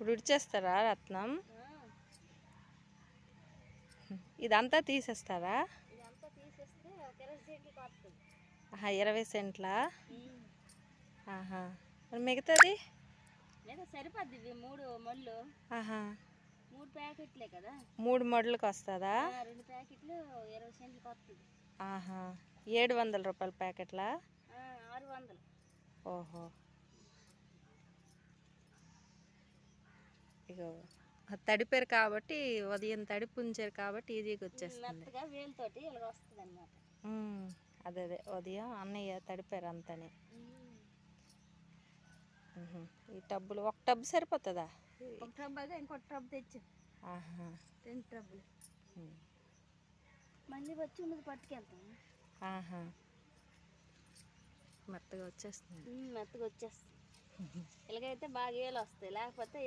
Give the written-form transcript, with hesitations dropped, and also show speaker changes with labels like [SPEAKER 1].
[SPEAKER 1] ఇప్పుడు ఉడిచేస్తారా రత్నం? ఇదంతా తీసేస్తారా? 20 సెంట్లా? ఆహా, మరి మిగతాది
[SPEAKER 2] సరిపోద్ది. 3 మళ్ళు.
[SPEAKER 1] ఆహా,
[SPEAKER 2] 3 ప్యాకెట్లే కదా,
[SPEAKER 1] 3 మడులకు వస్తుందా?
[SPEAKER 2] 2 ప్యాకెట్లు 20 సెంట్లకు వస్తుంది.
[SPEAKER 1] ఆహా, 700 రూపాయల ప్యాకెట్లా?
[SPEAKER 2] 600.
[SPEAKER 1] ఓహో, ఇగో తడిపారు కాబట్టి, ఉదయం తడిపి ఉంచారు కాబట్టి ఈజీగా వచ్చేస్తుంది.
[SPEAKER 2] మెత్తగా వేలుతోటి ఇలాగ వస్తుంది అనమాట.
[SPEAKER 1] అదే అదే ఉదయం అన్నయ్య తడిపారు అంతనే. ఈ టబ్బులు ఒక టబ్బు సరిపోతుందా?
[SPEAKER 2] ఒక టబ్బు అదే, ఇంకొక టబ్బు తెచ్చు.
[SPEAKER 1] ఆహా,
[SPEAKER 2] 2 టబ్బులు. మళ్ళీ వచ్చి ఉన్నది పట్టుకెళ్తాం.
[SPEAKER 1] ఆహా, మెత్తగా వచ్చేస్తుంది.
[SPEAKER 2] మెత్తగా వచ్చేస్తుంది. ఇలాగైతే బాగా ఏలు వస్తాయి, లేకపోతే